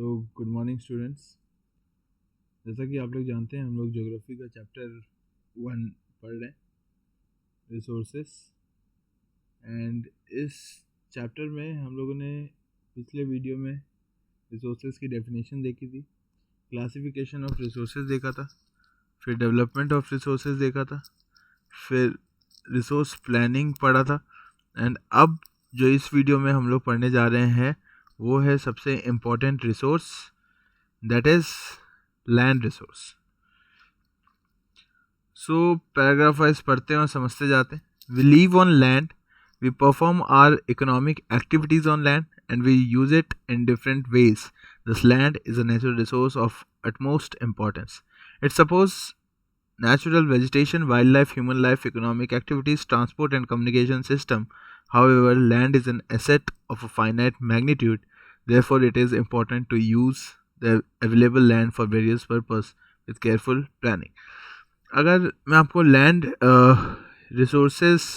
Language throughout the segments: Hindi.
तो गुड मॉर्निंग स्टूडेंट्स। जैसा कि आप लोग जानते हैं हम लोग ज्योग्राफी का चैप्टर 1 पढ़ रहे हैं, रिसोर्सेस। एंड इस चैप्टर में हम लोगों ने पिछले वीडियो में रिसोर्सेस की डेफिनेशन देखी थी, क्लासिफिकेशन ऑफ रिसोर्सेस देखा था, फिर डेवलपमेंट ऑफ रिसोर्सेस देखा था, फिर रिसोर्स प्लानिंग पढ़ा था। एंड अब जो इस वीडियो में हम लोग पढ़ने जा रहे हैं वो है सबसे important resource, that is land resource. So paragraph wise पढ़ते हैं और समझते जाते हैं। We live on land, we perform our economic activities on land and we use it in different ways. This land is a natural resource of utmost importance. It supports natural vegetation, wildlife, human life, economic activities, transport and communication system. However, land is an asset of a finite magnitude. Therefore, it is important to use the available land for various purposes with careful planning. अगर मैं आपको लैंड रिसोर्सेस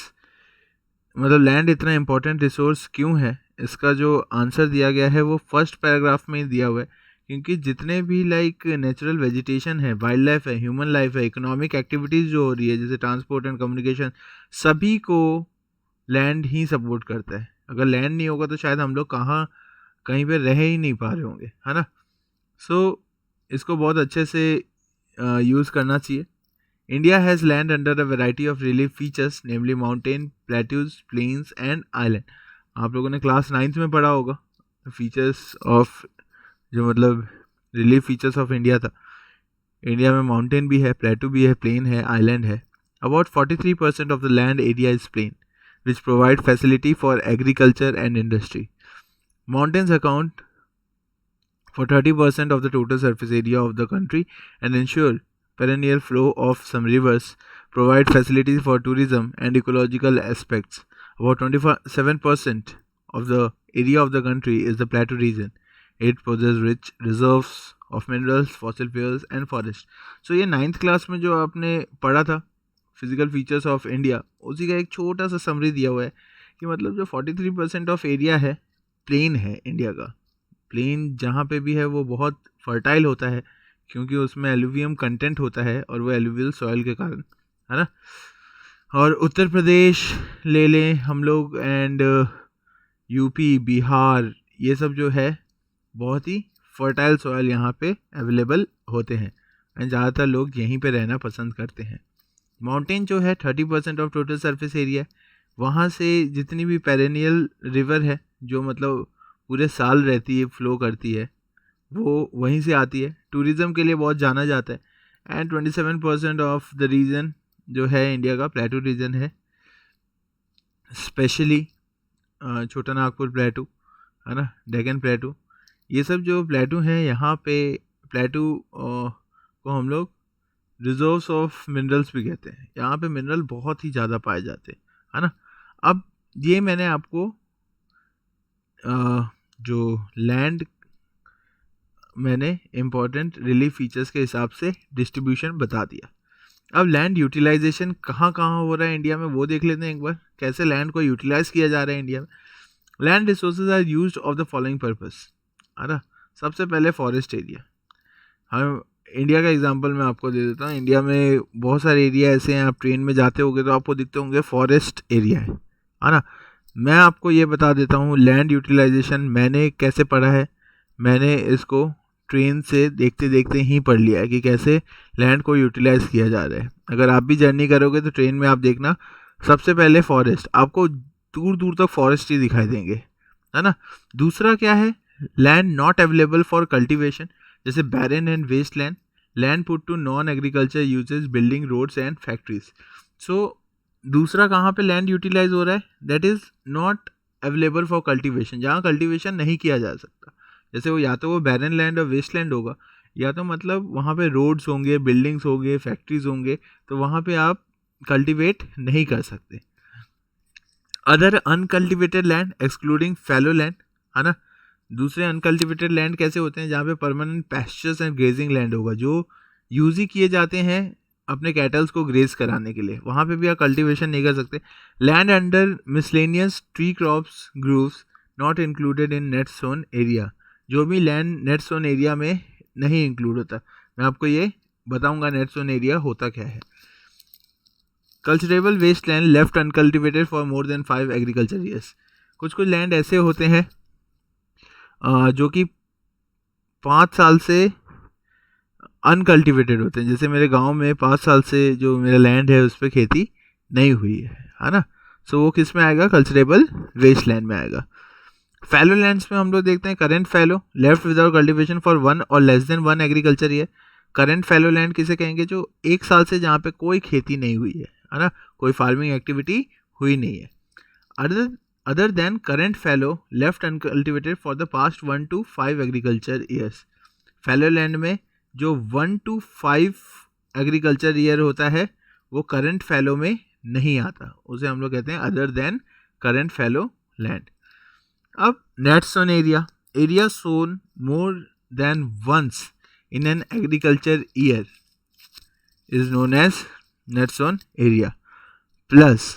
मतलब लैंड इतना इम्पोर्टेंट रिसोर्स क्यों है, इसका जो आंसर दिया गया है वो फर्स्ट पैराग्राफ में ही दिया हुआ है। क्योंकि जितने भी लाइक नेचुरल वेजिटेशन है, वाइल्ड लाइफ है, ह्यूमन लाइफ है, इकोनॉमिक एक्टिविटीज़ जो हो रही है जैसे ट्रांसपोर्ट एंड कम्युनिकेशन, सभी को लैंड ही सपोर्ट करता है। अगर लैंड नहीं होगा तो शायद हम लोग कहीं पे रह ही नहीं पा रहे होंगे, है ना। सो इसको बहुत अच्छे से यूज़ करना चाहिए। India has land under a variety of relief features, namely mountain, plateaus, plains and island. आप लोगों ने क्लास 9th में पढ़ा होगा फीचर्स ऑफ, जो मतलब रिलीफ फीचर्स ऑफ इंडिया था। इंडिया में माउंटेन भी है, प्लेटू भी है, प्लेन है, आइलैंड है। About 43% of the land area is plain, which provide facility for agriculture and industry. Mountains account for 30% of the total surface area of the country and ensure perennial flow of some rivers, provide facilities for tourism and ecological aspects. About 27% of the area of the country is the plateau region. It possesses rich reserves of minerals, fossil fuels and forest. So ये 9th क्लास में जो आपने पढ़ा था फिजिकल फीचर्स ऑफ इंडिया, उसी का एक छोटा सा समरी दिया हुआ है कि मतलब जो 43% ऑफ एरिया है प्लेन है इंडिया का। प्लेन जहाँ पे भी है वो बहुत फर्टाइल होता है क्योंकि उसमें एलुवियम कंटेंट होता है और वो एलुवियल सॉइल के कारण, है ना। और उत्तर प्रदेश ले लें हम लोग एंड यूपी, बिहार, ये सब जो है बहुत ही फर्टाइल सॉइल यहाँ पे अवेलेबल होते हैं एंड ज़्यादातर लोग यहीं पे रहना पसंद करते हैं। माउंटेन जो है 30% ऑफ टोटल सरफेस एरिया, वहाँ से जितनी भी पेरेनियल रिवर है जो मतलब पूरे साल रहती है, फ्लो करती है, वो वहीं से आती है। टूरिज़्म के लिए बहुत जाना जाता है एंड 27% ऑफ द रीजन जो है इंडिया का प्लेटू रीजन है, स्पेशली छोटा नागपुर प्लेटू, है ना, डेक्कन प्लेटू। ये सब जो प्लेटू हैं यहाँ पे, प्लेटू को हम लोग रिजर्व्स ऑफ मिनरल्स भी कहते हैं। यहाँ पे मिनरल बहुत ही ज़्यादा पाए जाते हैं, है ना। अब ये मैंने आपको जो लैंड मैंने इम्पॉर्टेंट रिलीफ फीचर्स के हिसाब से डिस्ट्रीब्यूशन बता दिया। अब लैंड यूटिलाइजेशन कहाँ कहाँ हो रहा है इंडिया में वो देख लेते हैं एक बार, कैसे लैंड को यूटिलाइज किया जा रहा है इंडिया में। Land resources are used of the following purpose, है ना। सबसे पहले फॉरेस्ट एरिया। हम इंडिया का एग्जांपल मैं आपको दे देता हूँ। इंडिया में बहुत सारे एरिया ऐसे हैं, आप ट्रेन में जाते होंगे तो आपको दिखते होंगे फॉरेस्ट एरिया है ना। मैं आपको ये बता देता हूँ लैंड यूटिलाइजेशन मैंने कैसे पढ़ा है। मैंने इसको ट्रेन से देखते देखते ही पढ़ लिया है कि कैसे लैंड को यूटिलाइज किया जा रहा है। अगर आप भी जर्नी करोगे तो ट्रेन में आप देखना सबसे पहले फॉरेस्ट, आपको दूर दूर तक फॉरेस्ट ही दिखाई देंगे, है ना। दूसरा क्या है, land not available for cultivation, जैसे barren and waste land, land put to non agriculture uses, building roads and factories. So दूसरा कहाँ पे लैंड यूटिलाइज हो रहा है, that is not available for cultivation, जहाँ कल्टीवेशन नहीं किया जा सकता। जैसे वो या तो वो बैरन लैंड और वेस्ट लैंड होगा, या तो मतलब वहाँ पे रोड्स होंगे, बिल्डिंग्स होंगे, फैक्ट्रीज होंगे, तो वहाँ पे आप कल्टीवेट नहीं कर सकते। Other uncultivated land excluding fallow land, है ना। दूसरे अनकल्टिवेटेड लैंड कैसे होते हैं, जहाँ पे permanent pastures and grazing land होगा, जो यूज ही किए जाते हैं अपने कैटल्स को ग्रेज कराने के लिए, वहाँ पे भी आप कल्टीवेशन नहीं कर सकते। Land under miscellaneous tree crops groves not included in net sown area, जो भी लैंड नेट सोन एरिया में नहीं इंक्लूड होता। मैं आपको ये बताऊंगा नेट सोन एरिया होता क्या है। Culturable waste land left uncultivated for more than 5 agriculture years. कुछ लैंड ऐसे होते हैं जो कि 5 साल से अनकल्टिवेटेड होते हैं। जैसे मेरे गांव में 5 साल से जो मेरा लैंड है उस पर खेती नहीं हुई है ना। सो वो किस में आएगा, कल्चरेबल वेस्ट लैंड में आएगा। फैलो लैंड्स में हम लोग देखते हैं current fallow left without cultivation for 1 और less than 1 agriculture year. Current fallow land किसे कहेंगे, जो 1 साल से जहाँ पे कोई खेती नहीं हुई है ना, कोई फार्मिंग एक्टिविटी हुई नहीं है। Other than current fallow left uncultivated for the past 1 to 5 agriculture years. Fallow land में जो 1 to 5 एग्रीकल्चर ईयर होता है वो करंट फैलो में नहीं आता, उसे हम लोग कहते हैं other than current fallow land. अब net sown area sown more than once in an agriculture year is known as net sown area, plus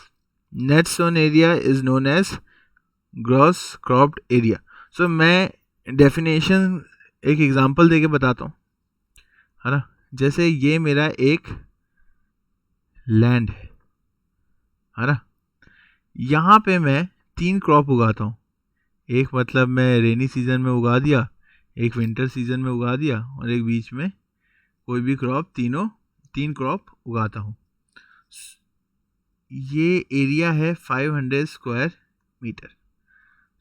net sown area is known as gross cropped area. So मैं डेफिनेशन एक एग्जांपल देके बताता हूँ, है ना। जैसे ये मेरा एक लैंड है ना, यहाँ पे मैं 3 क्रॉप उगाता हूँ। एक मतलब मैं रेनी सीजन में उगा दिया, एक विंटर सीजन में उगा दिया और एक बीच में कोई भी क्रॉप, 3 क्रॉप उगाता हूँ। ये एरिया है 500 स्क्वायर मीटर।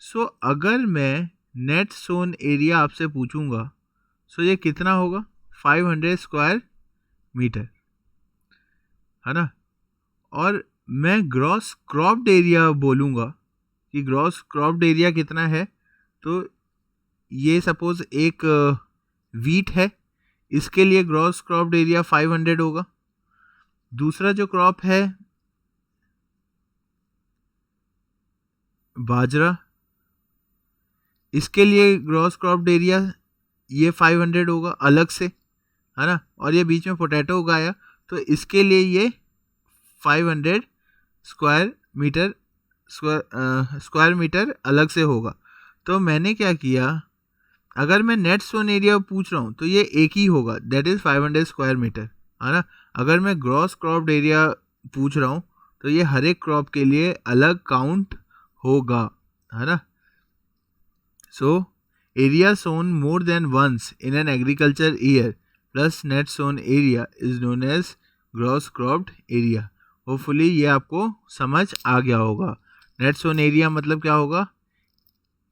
सो अगर मैं नेट सोन एरिया आपसे पूछूंगा सो ये कितना होगा, 500 स्क्वायर मीटर, है ना। और मैं ग्रॉस क्रॉप्ड एरिया बोलूँगा कि ग्रॉस क्रॉप्ड एरिया कितना है, तो ये सपोज एक वीट है, इसके लिए ग्रॉस क्रॉप्ड एरिया 500 होगा। दूसरा जो क्रॉप है बाजरा, इसके लिए ग्रॉस क्रॉप्ड एरिया ये 500 होगा अलग से, है ना। और ये बीच में पोटैटो उगाया तो इसके लिए ये 500 स्क्वायर मीटर अलग से होगा। तो मैंने क्या किया, अगर मैं नेट सोन एरिया पूछ रहा हूँ तो ये एक ही होगा, दैट इज़ 500 स्क्वायर मीटर, है ना। अगर मैं ग्रॉस क्रॉप्ड एरिया पूछ रहा हूँ तो ये हर एक क्रॉप के लिए अलग काउंट होगा, है ना। So area sown more than once in an agriculture year plus net sown area is known as gross cropped area. Hopefully ये आपको समझ आ गया होगा। नेट सोन एरिया मतलब क्या होगा,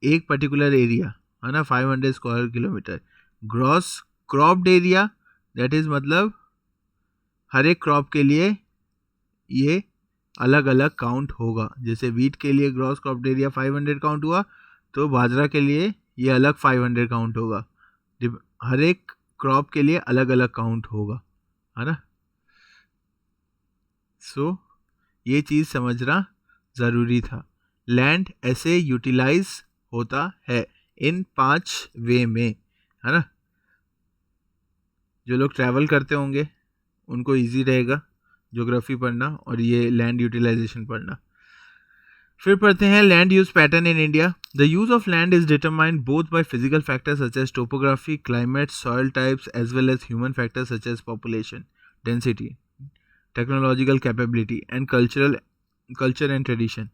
एक पर्टिकुलर एरिया, है ना, 500 square kilometre. Gross cropped area that is मतलब हर एक क्रॉप के लिए ये अलग अलग काउंट होगा। जैसे वीट के लिए ग्रॉस क्रॉप्ड एरिया 500 काउंट हुआ तो बाजरा के लिए ये अलग 500 काउंट होगा। हर एक क्रॉप के लिए अलग अलग काउंट होगा, है ना। सो ये चीज़ समझना ज़रूरी था। लैंड ऐसे यूटिलाइज होता है इन 5 वे में, है ना। जो लोग ट्रैवल करते होंगे उनको इजी रहेगा ज्योग्राफी पढ़ना और ये लैंड यूटिलाइजेशन पढ़ना। फिर पढ़ते हैं land use pattern in India. The use of land is determined both by physical factors such as topography, climate, soil types as well as human factors such as population density, technological capability and culture and tradition.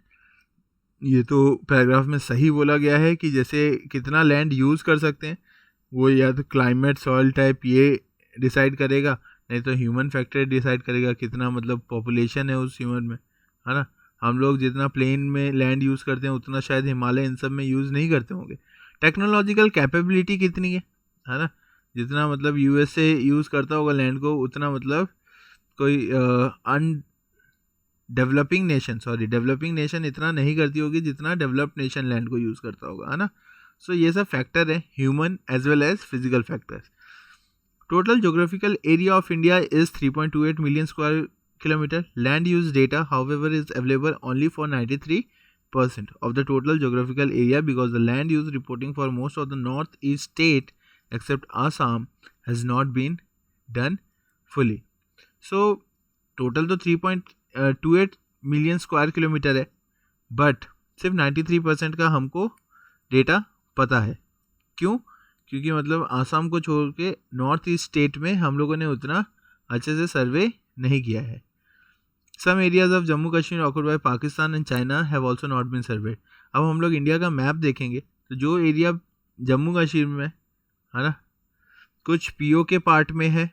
ये तो पैराग्राफ में सही बोला गया है कि जैसे कितना लैंड यूज़ कर सकते हैं वो या तो क्लाइमेट, सॉइल टाइप ये डिसाइड करेगा, नहीं तो ह्यूमन फैक्टर डिसाइड करेगा कितना मतलब पॉपुलेशन है उस ह्यूमन में, है ना। हम लोग जितना प्लेन में लैंड यूज़ करते हैं उतना शायद हिमालय इन सब में यूज़ नहीं करते होंगे। टेक्नोलॉजिकल कैपेबिलिटी कितनी है ना, जितना मतलब यूएसए यूज़ करता होगा लैंड को उतना मतलब कोई डेवलपिंग नेशन इतना नहीं करती होगी जितना डेवलप्ड नेशन लैंड को यूज़ करता होगा, है ना। सो ये सब फैक्टर है, human as well as physical factors. Total geographical area of India is 3.28 million square kilometre. Land use data, however, is available only for 93% of the total geographical area because the land use reporting for most of the northeast state except Assam has not been done fully. So total तो 3.28 मिलियन स्क्वायर किलोमीटर है, बट सिर्फ 93% का हमको डेटा पता है. क्यों? क्योंकि मतलब आसाम को छोड़ के नॉर्थ ईस्ट स्टेट में हम लोगों ने उतना अच्छे से सर्वे नहीं किया है. Some areas of Jammu Kashmir occupied by Pakistan and China have also not been surveyed. अब हम लोग इंडिया का मैप देखेंगे तो जो एरिया जम्मू कश्मीर में है ना, कुछ पीओ के पार्ट में है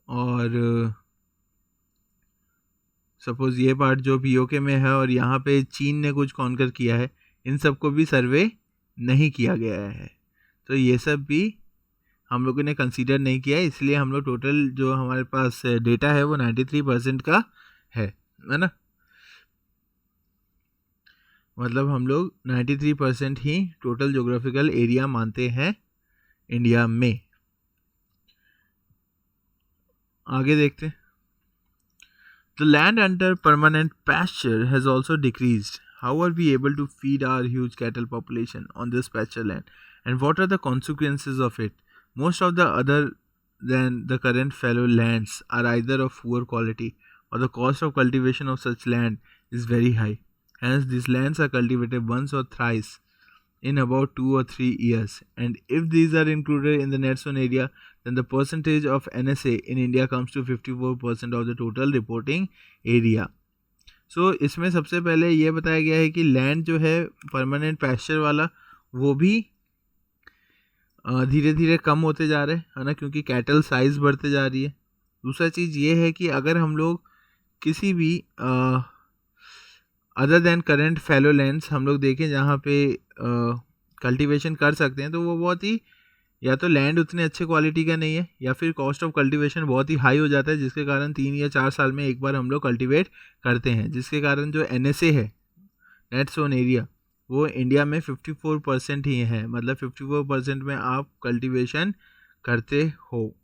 और सपोज ये पार्ट जो पीओके में है और यहाँ पे चीन ने कुछ कॉन्कर किया है, इन सबको भी सर्वे नहीं किया गया है. तो ये सब भी हम लोगों ने कंसीडर नहीं किया है, इसलिए हम लोग टोटल जो हमारे पास डेटा है वो 93% का है ना. मतलब हम लोग 93% ही टोटल ज्योग्राफिकल एरिया मानते हैं इंडिया में. आगे देखते हैं. The land under permanent pasture has also decreased. How are we able to feed our huge cattle population on this pasture land? And what are the consequences of it? Most of the other than the current fallow lands are either of poor quality or the cost of cultivation of such land is very high. Hence, these lands are cultivated once or thrice in about 2 or 3 years. And if these are included in the net zone area, then the percentage of NSA in India comes to 54% of the total reporting area. So इसमें सबसे पहले ये बताया गया है कि लैंड जो है परमानेंट पैस्चर वाला वो भी धीरे धीरे कम होते जा रहे है ना, क्योंकि कैटल साइज बढ़ते जा रही है. दूसरा चीज़ ये है कि अगर हम लोग किसी भी अदर देन करेंट फैलो लैंड्स हम लोग देखें जहाँ पे कल्टीवेशन कर सकते हैं, तो वो बहुत ही या तो लैंड उतने अच्छे क्वालिटी का नहीं है या फिर कॉस्ट ऑफ कल्टीवेशन बहुत ही हाई हो जाता है, जिसके कारण 3 या 4 साल में एक बार हम लोग कल्टीवेट करते हैं, जिसके कारण जो NSA है नेट जोन एरिया वो इंडिया में 54% ही है. मतलब 54% में आप कल्टीवेशन करते हो.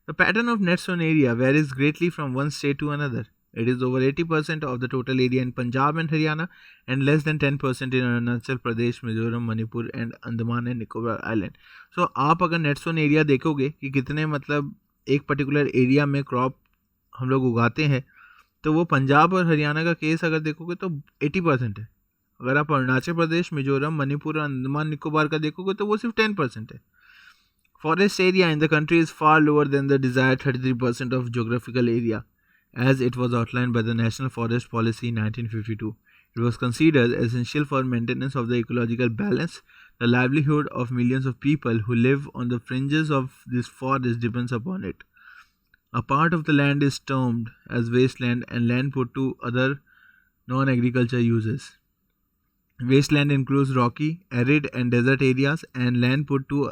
The pattern of net sown area varies greatly from one state to another. It is over 80% of the total area in Punjab and Haryana and less than 10% in Arunachal Pradesh, Mizoram, Manipur and Andaman and Nicobar Island. So आप अगर नेट जोन एरिया देखोगे कि कितने मतलब एक पर्टिकुलर एरिया में क्रॉप हम लोग उगाते हैं, तो वो पंजाब और हरियाणा का केस अगर देखोगे तो 80% है. अगर आप अरुणाचल प्रदेश, मिजोरम, मणिपुर और अंडमान निकोबार का देखोगे तो वो सिर्फ 10% है. Forest area in the country is far lower than the desired 33% of geographical area as it was outlined by the National Forest Policy in 1952. It was considered essential for maintenance of the ecological balance. The livelihood of millions of people who live on the fringes of this forest depends upon it. A part of the land is termed as wasteland and land put to other non-agriculture uses. Wasteland includes rocky, arid and desert areas, and land put to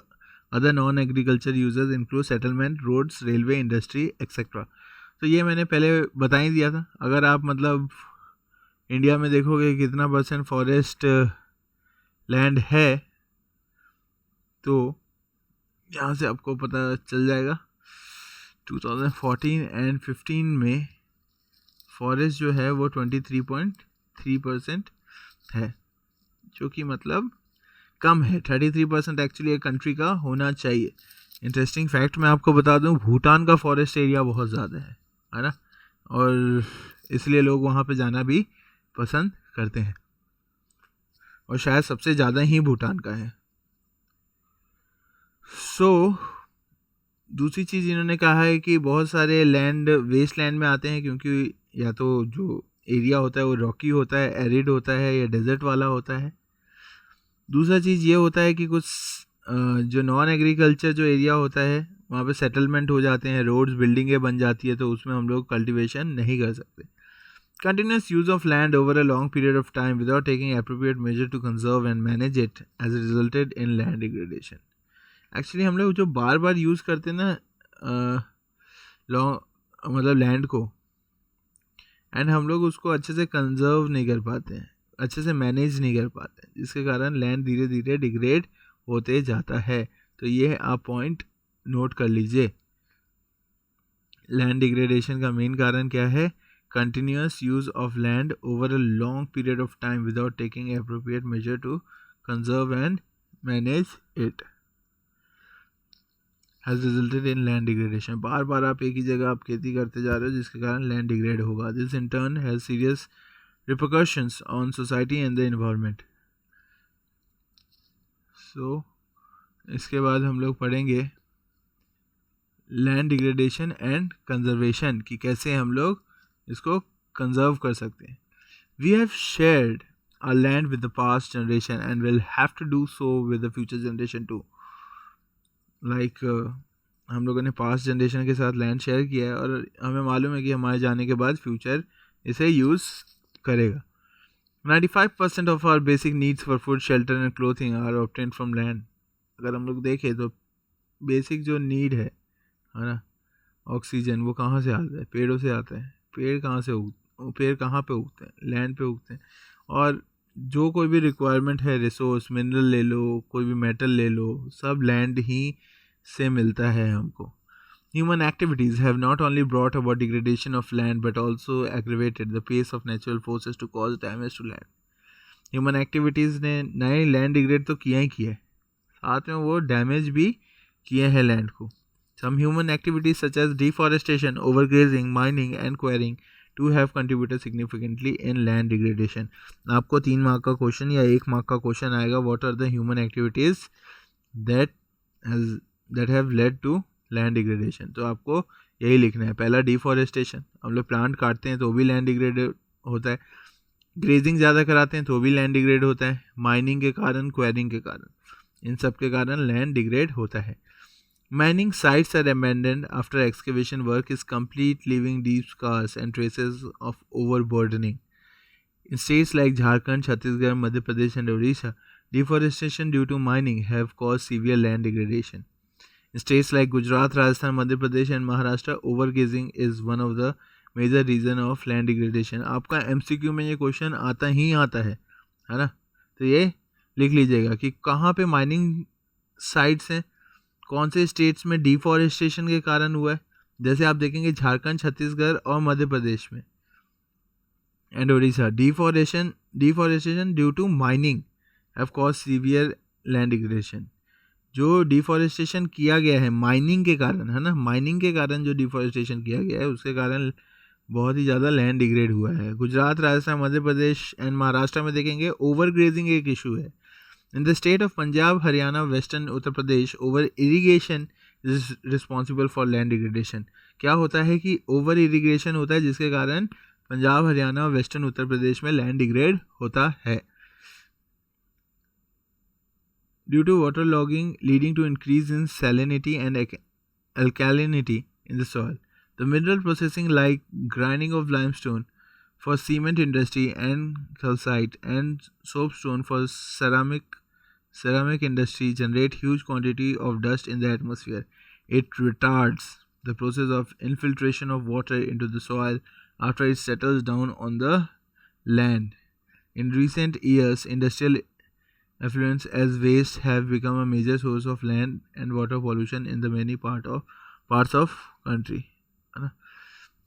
other non-agriculture uses include settlement, roads, railway, industry, etc. तो ये मैंने पहले बता ही दिया था. अगर आप मतलब इंडिया में देखोगे कितना % फॉरेस्ट लैंड है, तो यहाँ से आपको पता चल जाएगा. 2014 एंड 15 में फॉरेस्ट जो है वो 23.3% है, जो कि मतलब कम है. 33% एक्चुअली एक कंट्री का होना चाहिए. इंटरेस्टिंग फैक्ट मैं आपको बता दूं, भूटान का फॉरेस्ट एरिया बहुत ज़्यादा है ना, और इसलिए लोग वहाँ पे जाना भी पसंद करते हैं, और शायद सबसे ज़्यादा ही भूटान का है. दूसरी चीज़ इन्होंने कहा है कि बहुत सारे लैंड वेस्ट लैंड में आते हैं, क्योंकि या तो जो एरिया होता है वो रॉकी होता है, एरिड होता है या डेजर्ट वाला होता है. दूसरा चीज़ ये होता है कि कुछ जो नॉन एग्रीकल्चर जो एरिया होता है वहाँ पे सेटलमेंट हो जाते हैं, रोड्स बिल्डिंगें बन जाती है, तो उसमें हम लोग कल्टीवेशन नहीं कर सकते. Continuous use of land over a long period of time without taking appropriate measure to conserve and manage it as resulted in land degradation. Actually हम लोग जो बार बार यूज़ करते हैं ना लॉन्ग मतलब लैंड को, एंड हम लोग उसको अच्छे से कंजर्व नहीं कर पाते हैं, अच्छे से मैनेज नहीं कर पाते हैं, जिसके कारण लैंड धीरे धीरे डिग्रेड होते जाता है. तो ये आप पॉइंट नोट कर लीजिए. लैंड डिग्रेडेशन का मेन कारण क्या है? Continuous use of land over a long period of time without taking appropriate measure to conserve and manage it has resulted in land degradation. बार बार आप एक ही जगह आप खेती करते जा रहे हो, जिसके कारण लैंड डिग्रेड होगा. This in turn has serious repercussions on society and the environment. So इसके बाद हम लोग पढ़ेंगे लैंड डिग्रेडेशन एंड कंजर्वेशन कि कैसे हम लोग इसको कंजर्व कर सकते हैं. We have shared our land with the past generation and will have to do so with the future generation too. Like हम लोगों ने पास्ट जनरेशन के साथ लैंड शेयर किया है और हमें मालूम है कि हमारे जाने के बाद फ्यूचर इसे यूज़ करेगा. 95% of our basic needs for food shelter and clothing are obtained from land. अगर हम लोग देखें तो बेसिक जो नीड है ना, ऑक्सीजन, वो कहाँ से आता है? पेड़ों से आता है. पेड़ कहाँ से पेड़ कहाँ पे उगते हैं? लैंड पे उगते हैं. और जो कोई भी रिक्वायरमेंट है, रिसोर्स, मिनरल ले लो, कोई भी मेटल ले लो, सब लैंड ही से मिलता है हमको. Human activities have not only brought about degradation of land but also aggravated the pace of natural forces to cause damage to land. Human activities ने नए लैंड डिग्रेड तो किया ही किया है, साथ में वो डैमेज भी किए हैं लैंड को. Some human activities such as deforestation, overgrazing, mining and quarrying to have contributed significantly in land degradation. आपको 3 मार्क का क्वेश्चन या 1 मार्क का क्वेश्चन आएगा, what are the human activities that have led to land degradation. तो आपको यही लिखना है. पहला डिफॉरेस्टेशन, हम लोग प्लांट काटते हैं तो भी लैंड डिग्रेड होता है. ग्रेजिंग ज़्यादा कराते हैं तो भी लैंड डिग्रेड होता है. माइनिंग के कारण, क्वेरिंग के कारण, इन सब के कारण लैंड डिग्रेड होता है. Mining sites are abandoned after excavation work is complete, leaving deep scars and traces of overburdening. In states like Jharkhand, Chhattisgarh, Madhya Pradesh and Odisha, deforestation due to mining have caused severe land degradation. In states like Gujarat, Rajasthan, Madhya Pradesh and Maharashtra, overgrazing is one of the major reason of land degradation. आपका MCQ में ये क्वेश्चन आता ही आता है ना? तो ये लिख लीजिएगा कि कहाँ पे माइनिंग साइट्स हैं, कौन से स्टेट्स में डिफॉरेस्टेशन के कारण हुआ है. जैसे आप देखेंगे झारखंड, छत्तीसगढ़ और मध्य प्रदेश में and Orissa, deforestation due to mining have cause severe land degradation. जो डिफॉरेस्टेशन किया गया है माइनिंग के कारण, है ना, माइनिंग के कारण जो डिफॉरेस्टेशन किया गया है उसके कारण बहुत ही ज़्यादा लैंड डिग्रेड हुआ है. गुजरात, राजस्थान, मध्य प्रदेश एंड महाराष्ट्र में देखेंगे ओवरग्रेजिंग एक इशू है. In the state of Punjab, Haryana, Western Uttar Pradesh, over irrigation is responsible for land degradation. क्या होता है कि ओवर इरिगेशन होता है जिसके कारण पंजाब, हरियाणा और वेस्टर्न उत्तर प्रदेश में लैंड डिग्रेड होता है. Due to water logging leading to increase in salinity and alkalinity in the soil. The mineral processing like grinding of limestone for cement industry and calcite and soapstone for ceramic industry generate huge quantity of dust in the atmosphere. It retards the process of infiltration of water into the soil after it settles down on the land. In recent years, industrial effluents as waste have become a major source of land and water pollution in the many parts of country. है ना?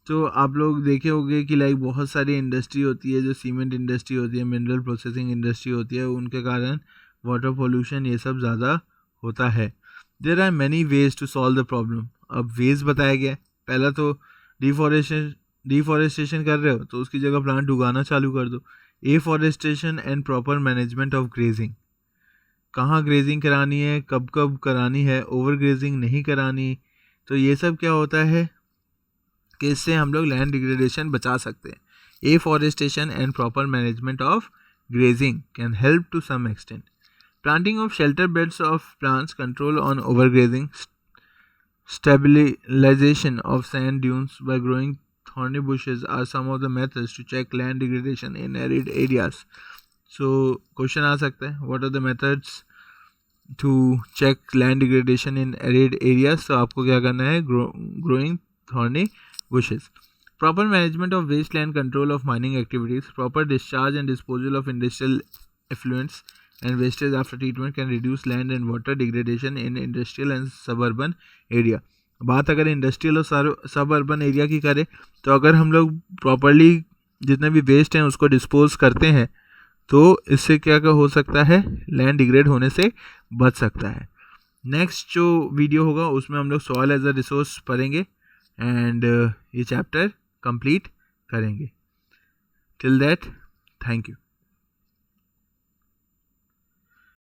तो आप लोग देखे होंगे कि लाइक बहुत सारी इंडस्ट्री होती है, जो सीमेंट इंडस्ट्री होती है, मिनरल प्रोसेसिंग इंडस्ट्री होती है, उनके कारण वाटर पोल्यूशन ये सब ज़्यादा होता है. There are many ways to solve the problem. अब वेज बताया गया है. पहला तो डिफॉरेस्टेशन कर रहे हो तो उसकी जगह प्लांट उगाना चालू कर दो. Afforestation and proper management of grazing. कहाँ ग्रेजिंग करानी है, कब कब करानी है, ओवर ग्रेजिंग नहीं करानी. तो ये सब क्या होता है कि इससे हम लोग लैंड डिग्रेडेशन बचा सकते हैं. Afforestation and proper management of grazing can help to some extent. Planting of shelter beds of plants, control on overgrazing, stabilization of sand dunes by growing thorny bushes are some of the methods to check land degradation in arid areas. So question आ सकता है, what are the methods to check land degradation in arid areas? तो आपको क्या करना है, growing thorny bushes. Proper management of wasteland, control of mining activities, proper discharge and disposal of industrial effluents and wastage after treatment can reduce land and water degradation in industrial and suburban area. बात अगर इंडस्ट्रियल और सबअर्बन एरिया की करें तो अगर हम लोग प्रॉपरली जितने भी वेस्ट हैं उसको डिस्पोज करते हैं तो इससे क्या हो सकता है, लैंड डिग्रेड होने से बच सकता है. नेक्स्ट जो वीडियो होगा उसमें हम लोग सॉइल एज अ रिसोर्स पढ़ेंगे एंड ये चैप्टर कंप्लीट करेंगे. Till that, thank you.